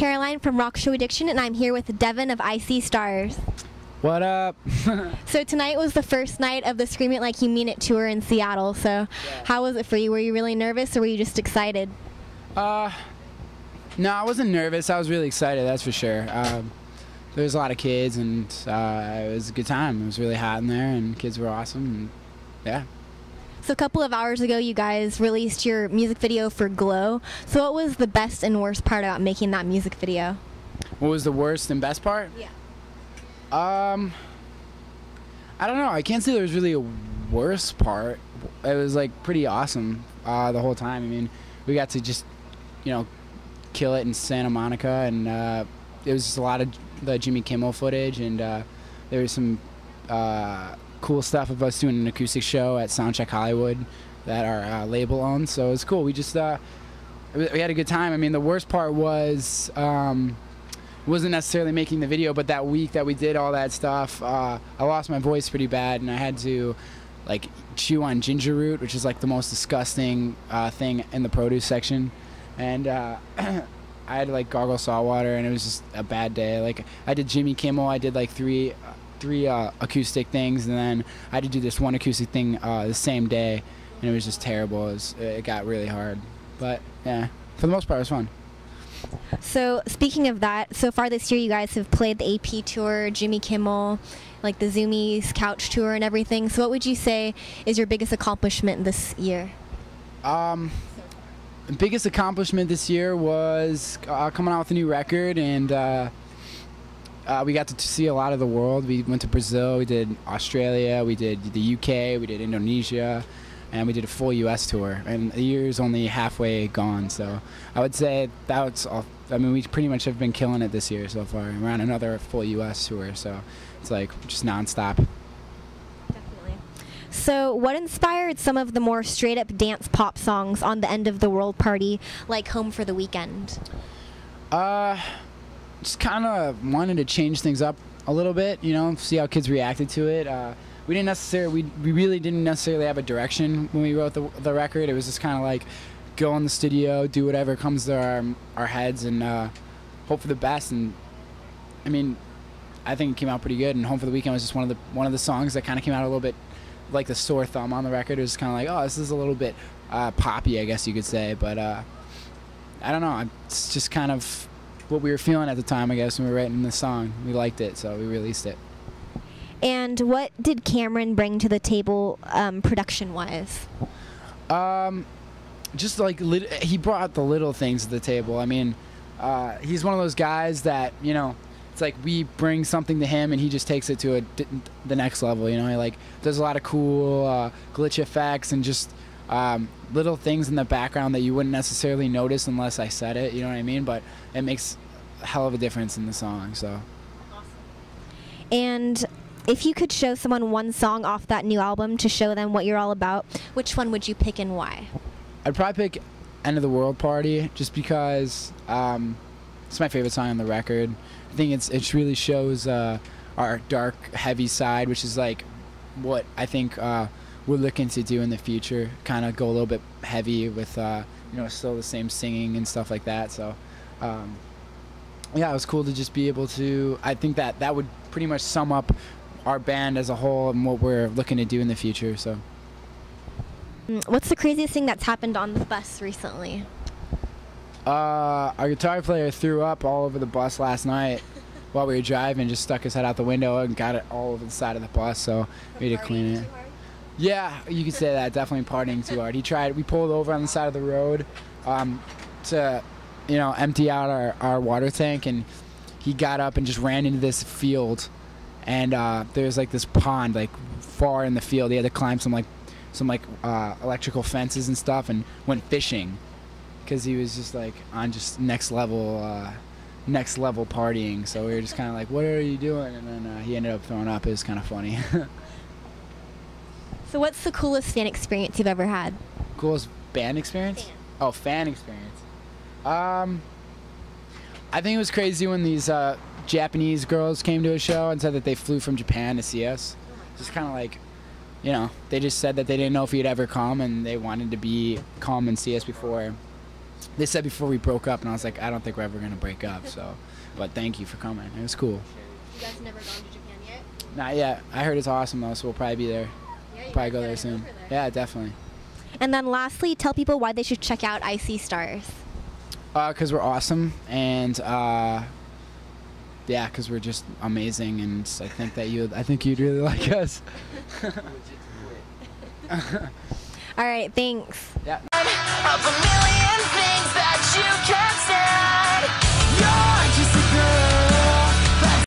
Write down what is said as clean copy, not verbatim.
Caroline from Rock Show Addiction, and I'm here with Devin of IC Stars. What up? So tonight was the first night of the Scream It Like You Mean It tour in Seattle, so yeah. How was it for you? Were you really nervous or were you just excited? No, I wasn't nervous. I was really excited, that's for sure. There was a lot of kids, and it was a good time. It was really hot in there, and kids were awesome, and yeah. So a couple of hours ago, you guys released your music video for Glow. So what was the best and worst part about making that music video? What was the worst and best part? Yeah. I don't know. I can't say there was really a worst part. It was like pretty awesome the whole time. I mean, we got to just, kill it in Santa Monica, and it was just a lot of the Jimmy Kimmel footage, and there was some cool stuff of us doing an acoustic show at Soundcheck Hollywood that our label owns. So it was cool. We just we had a good time. I mean, the worst part was wasn't necessarily making the video, but that week that we did all that stuff, I lost my voice pretty bad, and I had to like chew on ginger root, which is like the most disgusting thing in the produce section, and I had to like gargle salt water, and it was just a bad day. Like, I did Jimmy Kimmel, I did like three acoustic things, and then I had to do this one acoustic thing the same day, and it was just terrible. It got really hard, but yeah, for the most part it was fun. So speaking of that, so far this year you guys have played the AP tour, Jimmy Kimmel, like the Zoomies couch tour and everything. So what would you say is your biggest accomplishment this year? The biggest accomplishment this year was coming out with a new record, and we got to see a lot of the world. We went to Brazil, we did Australia, we did the UK, we did Indonesia, and we did a full US tour. And the year's only halfway gone, so I would say that's all. I mean, we pretty much have been killing it this year so far. We're on another full US tour, so it's like just nonstop. Definitely. So what inspired some of the more straight up dance pop songs on the End of the World party, like Home for the Weekend? Just kind of wanted to change things up a little bit, see how kids reacted to it. We really didn't necessarily have a direction when we wrote the record. It was just kind of like go in the studio, do whatever comes to our heads, and hope for the best. And I mean, I think it came out pretty good. And Home for the Weekend was just one of the songs that kind of came out a little bit like the sore thumb on the record. It was kind of like, oh, this is a little bit poppy, I guess you could say. But I don't know. It's just kind of what we were feeling at the time, I guess, when we were writing the song. We liked it, so we released it. And what did Cameron bring to the table production-wise? Just like he brought the little things to the table. I mean, he's one of those guys that, it's like we bring something to him and he just takes it to the next level. He like does a lot of cool glitch effects and just little things in the background that you wouldn't necessarily notice unless I said it, you know what I mean? But it makes a hell of a difference in the song, so. Awesome. And if you could show someone one song off that new album to show them what you're all about, which one would you pick and why? I'd probably pick End of the World Party, just because it's my favorite song on the record. I think it really shows our dark, heavy side, which is like what I think we're looking to do in the future, kind of go a little bit heavy with still the same singing and stuff like that. So yeah, it was cool to just be able to, I think that would pretty much sum up our band as a whole and what we're looking to do in the future. So what's the craziest thing that's happened on the bus recently? Our guitar player threw up all over the bus last night while we were driving, just stuck his head out the window and got it all over the side of the bus, so we had to clean it. Yeah, you could say that. Definitely partying too hard. We pulled over on the side of the road to empty out our water tank, and he got up and just ran into this field, and there's like this pond like far in the field. He had to climb some electrical fences and stuff and went fishing because he was just like on just next level partying. So we were just kind of like, what are you doing? And then he ended up throwing up. It was kind of funny. So what's the coolest fan experience you've ever had? Coolest band experience? Fan. Oh, fan experience. I think it was crazy when these Japanese girls came to a show and said that they flew from Japan to see us. Just kind of like, they just said that they didn't know if we'd ever come, and they wanted to come and see us before they said before we broke up, and I was like, I don't think we're ever gonna break up. So, but thank you for coming. It was cool. You guys never gone to Japan yet? Not yet. I heard it's awesome though, so we'll probably be there. Yeah, you Probably guys go gotta there go soon. for there. Yeah, definitely. And then lastly, tell people why they should check out Icy Stars. 'Cause we're awesome, and yeah, 'cause we're just amazing, and I think you'd really like us. All right, thanks. Yeah.